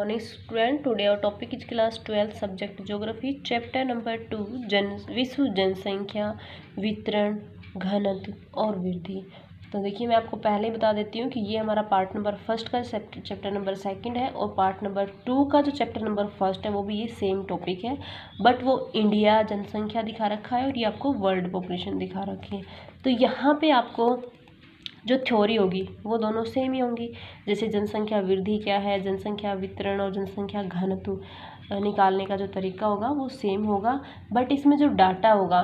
morning student. Today our topic is class 12 subject geography chapter number 2 विश्व जनसंख्या वितरण घनत्व और वृद्धि। तो देखिए मैं आपको पहले ही बता देती हूँ कि ये हमारा पार्ट नंबर फर्स्ट का चैप्टर नंबर सेकंड है और पार्ट नंबर 2 का जो चैप्टर नंबर फर्स्ट है वो भी ये सेम टॉपिक है, बट वो इंडिया जनसंख्या दिखा रखा है और ये आपको वर्ल्ड पॉपुलेशन दिखा रखी है। तो यहाँ पे आपको जो थ्योरी होगी वो दोनों सेम ही होंगी। जैसे जनसंख्या वृद्धि क्या है, जनसंख्या वितरण और जनसंख्या घनत्व निकालने का जो तरीका होगा वो सेम होगा, बट इसमें जो डाटा होगा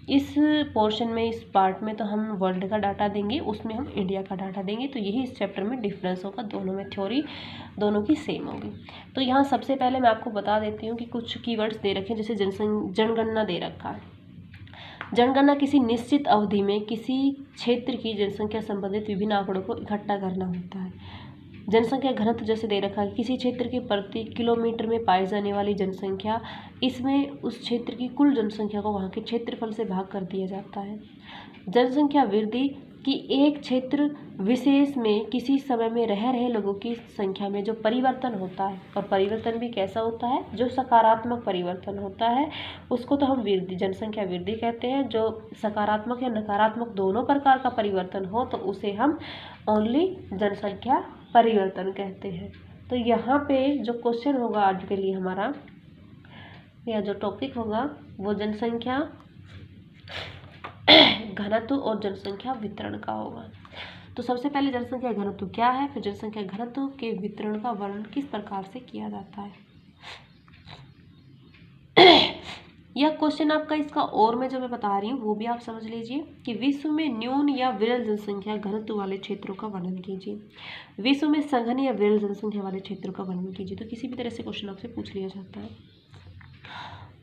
इस पोर्शन में, इस पार्ट में तो हम वर्ल्ड का डाटा देंगे, उसमें हम इंडिया का डाटा देंगे। तो यही इस चैप्टर में डिफरेंस होगा, दोनों में थ्योरी दोनों की सेम होगी। तो यहाँ सबसे पहले मैं आपको बता देती हूँ कि कुछ कीवर्ड्स दे रखे हैं। जैसे जनगणना दे रखा है। जनगणना किसी निश्चित अवधि में किसी क्षेत्र की जनसंख्या संबंधित विभिन्न आंकड़ों को इकट्ठा करना होता है। जनसंख्या घनत्व जैसे दे रखा है, किसी क्षेत्र के प्रति किलोमीटर में पाई जाने वाली जनसंख्या, इसमें उस क्षेत्र की कुल जनसंख्या को वहाँ के क्षेत्रफल से भाग कर दिया जाता है। जनसंख्या वृद्धि कि एक क्षेत्र विशेष में किसी समय में रह रहे लोगों की संख्या में जो परिवर्तन होता है, और परिवर्तन भी कैसा होता है, जो सकारात्मक परिवर्तन होता है उसको तो हम वृद्धि, जनसंख्या वृद्धि कहते हैं। जो सकारात्मक या नकारात्मक दोनों प्रकार का परिवर्तन हो तो उसे हम ओनली जनसंख्या परिवर्तन कहते हैं। तो यहाँ पे जो क्वेश्चन होगा आज के लिए हमारा, या जो टॉपिक होगा वो जनसंख्या घनत्व और जनसंख्या वितरण का होगा। तो सबसे पहले जनसंख्या घनत्व क्या है, फिर जनसंख्या घनत्व के वितरण का वर्णन किस प्रकार से किया जाता है। यह क्वेश्चन आपका इसका और मैं जो मैं बता रही हूँ वो भी आप समझ लीजिए कि विश्व में न्यून या विरल जनसंख्या घनत्व वाले क्षेत्रों का वर्णन कीजिए। विश्व में सघन या विरल जनसंख्या वाले क्षेत्रों का वर्णन कीजिए। तो किसी भी तरह से क्वेश्चन आपसे पूछ लिया जाता है।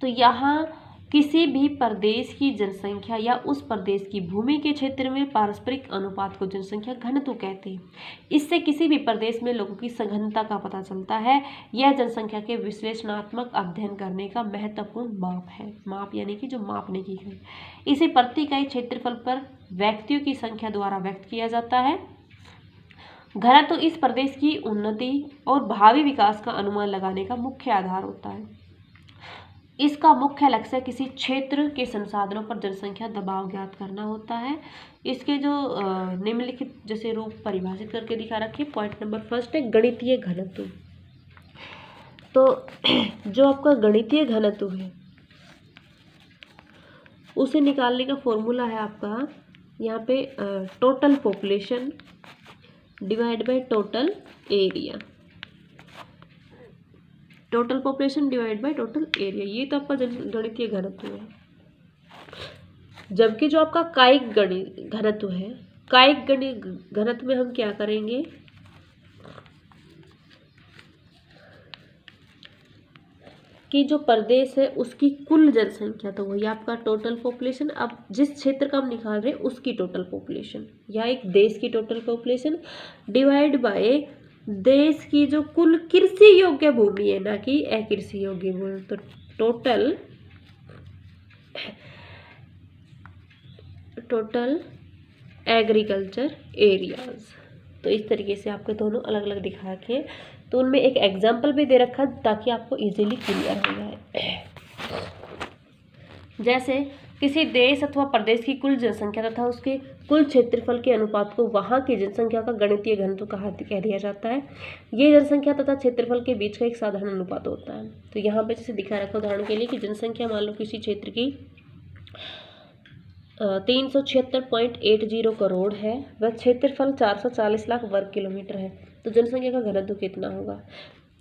तो यहाँ किसी भी प्रदेश की जनसंख्या या उस प्रदेश की भूमि के क्षेत्र में पारस्परिक अनुपात को जनसंख्या घनत्व कहते हैं। इससे किसी भी प्रदेश में लोगों की सघनता का पता चलता है। यह जनसंख्या के विश्लेषणात्मक अध्ययन करने का महत्वपूर्ण माप है। माप यानी कि जो मापने की है। इसे प्रति इकाई क्षेत्रफल पर व्यक्तियों की संख्या द्वारा व्यक्त किया जाता है। घनत्व इस प्रदेश की उन्नति और भावी विकास का अनुमान लगाने का मुख्य आधार होता है। इसका मुख्य लक्ष्य किसी क्षेत्र के संसाधनों पर जनसंख्या दबाव ज्ञात करना होता है। इसके जो निम्नलिखित जैसे रूप परिभाषित करके दिखा रखे। पॉइंट नंबर फर्स्ट है गणितीय घनत्व। तो जो आपका गणितीय घनत्व है उसे निकालने का फॉर्मूला है आपका यहाँ पे total population divide by total area. Total population divide by total area, ये तो आपका गणितीय घनत्व है। जबकि जो आपका कायिक घनत्व है, कायिक घनत्व में हम क्या करेंगे कि जो प्रदेश है उसकी कुल जनसंख्या, तो वही आपका टोटल पॉपुलेशन। अब जिस क्षेत्र का हम निकाल रहे हैं उसकी टोटल पॉपुलेशन या एक देश की टोटल पॉपुलेशन डिवाइड बाय देश की जो कुल कृषि योग्य भूमि है, ना कि अकृषि योग्य भूमि। तो टोटल एग्रीकल्चर एरियाज। तो इस तरीके से आपके दोनों अलग अलग दिखा रखे हैं। तो उनमें एक एग्जाम्पल भी दे रखा है ताकि आपको इजीली क्लियर हो जाए। जैसे किसी देश अथवा प्रदेश की कुल जनसंख्या तथा उसके कुल क्षेत्रफल के अनुपात को वहाँ की जनसंख्या का गणितीय घनत्व कह दिया जाता है। ये जनसंख्या तथा क्षेत्रफल के बीच का एक साधारण अनुपात होता है। तो यहाँ पे जैसे दिखा रखा उदाहरण के लिए कि जनसंख्या मान लो किसी क्षेत्र की 376.80 करोड़ है, वह क्षेत्रफल 440 लाख वर्ग किलोमीटर है। तो जनसंख्या का घनत्व कितना होगा,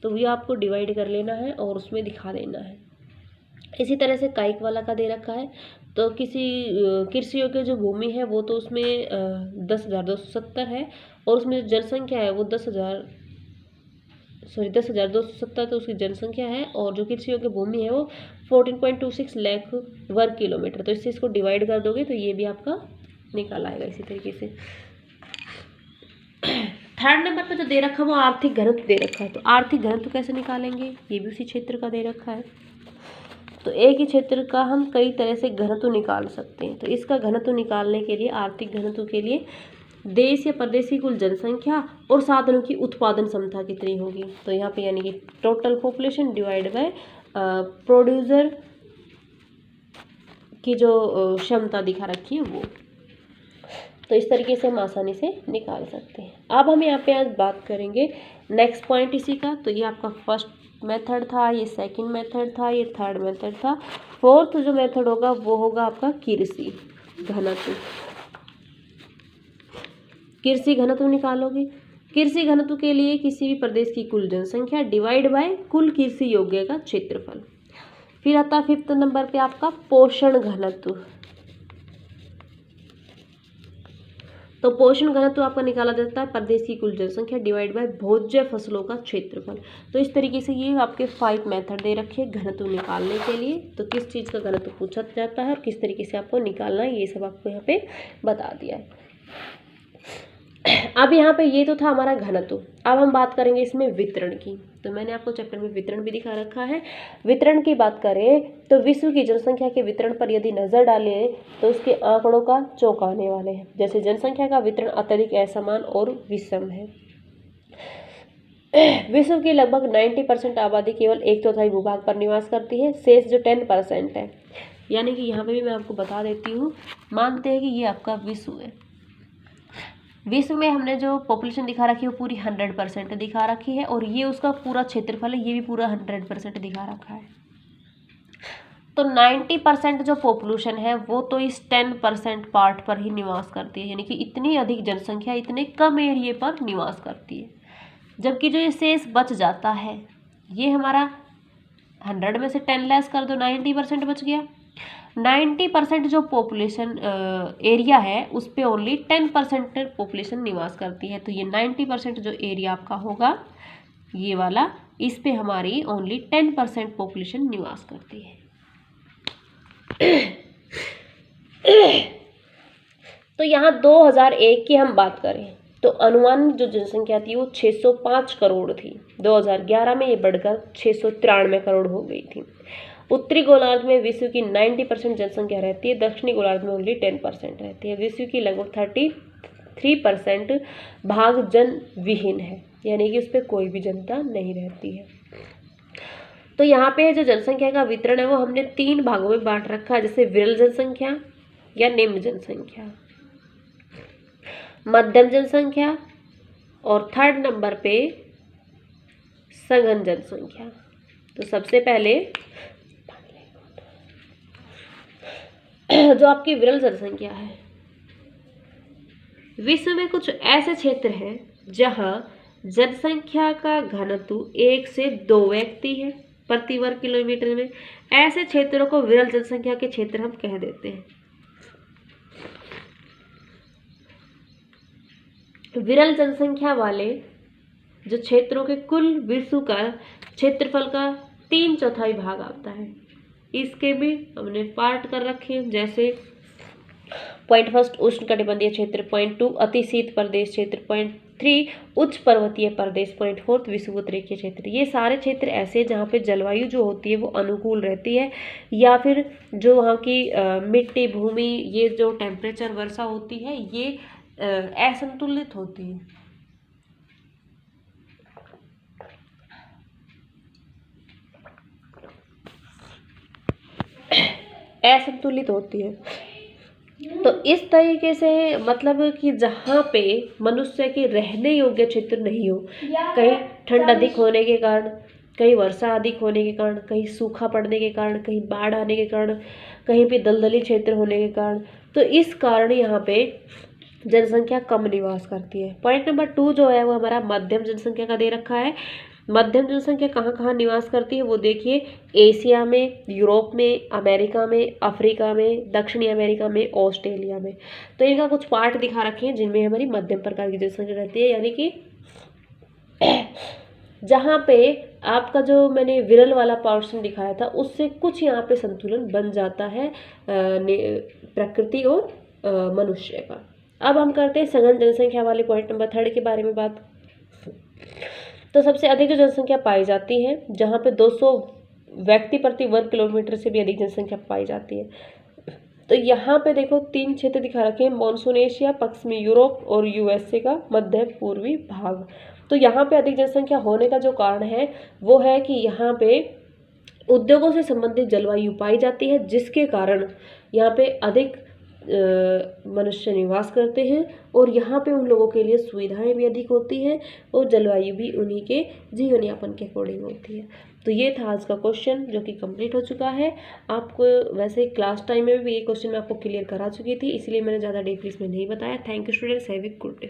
तो ये आपको डिवाइड कर लेना है और उसमें दिखा देना है। इसी तरह से कायिक वाला का दे रखा है। तो किसी कृषि योग्य जो भूमि है वो तो उसमें 10,270 है, और उसमें जनसंख्या है वो 10,270 तो उसकी जनसंख्या है, और जो कृषि योग्य भूमि है वो 14.26 लाख वर्ग किलोमीटर। तो इससे इसको डिवाइड कर दोगे तो ये भी आपका निकल आएगा इसी तरीके से। थर्ड नंबर पे जो दे रखा है वो आर्थिक घनत्व दे रखा है। तो आर्थिक घनत्व कैसे निकालेंगे, ये भी उसी क्षेत्र का दे रखा है। तो एक ही क्षेत्र का हम कई तरह से घनत्व निकाल सकते हैं। तो इसका घनत्व निकालने के लिए, आर्थिक घनत्व के लिए देश या प्रदेश की कुल जनसंख्या और साधनों की उत्पादन क्षमता कितनी होगी। तो यहाँ पे यानी कि total population divide by producer की जो क्षमता दिखा रखी है वो। तो इस तरीके से हम आसानी से निकाल सकते हैं। अब हम यहाँ पे आज बात करेंगे नेक्स्ट पॉइंट इसी का। तो ये आपका फर्स्ट मेथड था, ये सेकंड मेथड था, ये थर्ड मेथड था। फोर्थ जो मेथड होगा वो होगा आपका किरसी घनत्व। किरसी घनत्व निकालोगे। किरसी घनत्व के लिए किसी भी प्रदेश की कुल जनसंख्या डिवाइड बाय कुल किरसी योग्य का क्षेत्रफल। फिर आता है 5th नंबर पे आपका पोषण घनत्व। तो पोषण घनत्व आपका निकाला जाता है प्रदेश की कुल जनसंख्या डिवाइड बाय भोज्य फसलों का क्षेत्रफल। तो इस तरीके से ये आपके 5 मेथड दे रखे हैं घनत्व निकालने के लिए। तो किस चीज़ का घनत्व पूछा जाता है और किस तरीके से आपको निकालना है, ये सब आपको यहाँ पे बता दिया है। अब यहाँ पे ये तो था हमारा घनत्व। अब हम बात करेंगे इसमें वितरण की। तो मैंने आपको चैप्टर में वितरण भी दिखा रखा है। वितरण की बात करें तो विश्व की जनसंख्या के वितरण पर यदि नजर डालें तो उसके आंकड़ों का चौंकाने वाले हैं। जैसे जनसंख्या का वितरण अत्यधिक असमान और विषम है। विश्व की लगभग 90% आबादी केवल 1/4 भूभाग पर निवास करती है। शेष जो 10% है, यानी कि यहाँ पे भी मैं आपको बता देती हूँ, मानते हैं कि ये आपका विश्व है। विश्व में हमने जो पॉपुलेशन दिखा रखी है वो पूरी 100% दिखा रखी है और ये उसका पूरा क्षेत्रफल है, ये भी पूरा 100% दिखा रखा है। तो 90% जो पॉपुलेशन है वो तो इस 10% पार्ट पर ही निवास करती है, यानी कि इतनी अधिक जनसंख्या इतने कम एरिए पर निवास करती है। जबकि जो ये शेष बच जाता है, ये हमारा 100 में से 10 लेस कर दो, 90% बच गया। 90% जो पॉपुलेशन एरिया है उस पे ओनली 10% पॉपुलेशन निवास करती है। तो ये 90% जो एरिया आपका होगा ये वाला, इस पे हमारी ओनली 10% पॉपुलेशन निवास करती है। तो यहाँ 2001 की हम बात करें तो अनुमानित जो जनसंख्या थी वो 605 करोड़ थी। 2011 में ये बढ़कर 693 करोड़ हो गई थी। उत्तरी गोलार्ध में विश्व की 90% जनसंख्या रहती है, दक्षिणी गोलार्ध में ओनली 10% रहती है। विश्व की लगभग 33% भाग जन विहीन है, यानी कि उस पर कोई भी जनता नहीं रहती है। तो यहाँ पे जो जनसंख्या का वितरण है वो हमने 3 भागों में बांट रखा है, जैसे विरल जनसंख्या या निम्न जनसंख्या, मध्यम जनसंख्या और 3rd नंबर पे सघन जनसंख्या। तो सबसे पहले जो आपकी विरल जनसंख्या है, विश्व में कुछ ऐसे क्षेत्र हैं जहां जनसंख्या का घनत्व 1 से 2 व्यक्ति है प्रति वर्ग किलोमीटर में। ऐसे क्षेत्रों को विरल जनसंख्या के क्षेत्र हम कह देते हैं। विरल जनसंख्या वाले जो क्षेत्रों के कुल विश्व का क्षेत्रफल का 3/4 भाग आता है। इसके भी हमने पार्ट कर रखे हैं, जैसे पॉइंट 1 उष्णकटिबंधीय क्षेत्र, पॉइंट 2 अति शीत प्रदेश क्षेत्र, पॉइंट 3 उच्च पर्वतीय प्रदेश, पॉइंट 4 विषुवतरेखीय क्षेत्र। ये सारे क्षेत्र ऐसे जहाँ पे जलवायु जो होती है वो अनुकूल रहती है, या फिर जो वहाँ की मिट्टी भूमि, ये जो टेम्परेचर वर्षा होती है ये असंतुलित होती है। असंतुलित होती है। तो इस तरीके से मतलब कि जहाँ पे मनुष्य के रहने योग्य क्षेत्र नहीं हो, कहीं ठंड अधिक होने के कारण, कहीं वर्षा अधिक होने के कारण, कहीं सूखा पड़ने के कारण, कहीं बाढ़ आने के कारण, कहीं पे दलदली क्षेत्र होने के कारण, तो इस कारण यहाँ पे जनसंख्या कम निवास करती है। पॉइंट नंबर 2 जो है वो हमारा मध्यम जनसंख्या का दे रखा है। मध्यम जनसंख्या कहाँ कहाँ निवास करती है वो देखिए, एशिया में, यूरोप में, अमेरिका में, अफ्रीका में, दक्षिणी अमेरिका में, ऑस्ट्रेलिया में। तो इनका कुछ पार्ट दिखा रखे हैं जिनमें हमारी मध्यम प्रकार की जनसंख्या रहती है, यानी कि जहाँ पे आपका जो मैंने विरल वाला पोर्शन दिखाया था उससे कुछ यहाँ पे संतुलन बन जाता है प्रकृति और मनुष्य का। अब हम करते हैं सघन जनसंख्या वाले पॉइंट नंबर 3 के बारे में बात। तो सबसे अधिक जो जनसंख्या पाई जाती है जहाँ पे 200 व्यक्ति प्रति वर्ग किलोमीटर से भी अधिक जनसंख्या पाई जाती है। तो यहाँ पे देखो 3 क्षेत्र दिखा रखे हैं, मानसून एशिया, पश्चिमी यूरोप और यूएसए का मध्य पूर्वी भाग। तो यहाँ पे अधिक जनसंख्या होने का जो कारण है वो है कि यहाँ पे उद्योगों से संबंधित जलवायु पाई जाती है, जिसके कारण यहाँ पे अधिक मनुष्य निवास करते हैं और यहाँ पे उन लोगों के लिए सुविधाएं भी अधिक होती हैं और जलवायु भी उन्हीं के जीवन यापन के अकॉर्डिंग होती है। तो ये था आज का क्वेश्चन जो कि कंप्लीट हो चुका है। आपको वैसे क्लास टाइम में भी ये क्वेश्चन मैं आपको क्लियर करा चुकी थी, इसलिए मैंने ज़्यादा डीपली इसमें नहीं बताया। Thank you students, have a good day.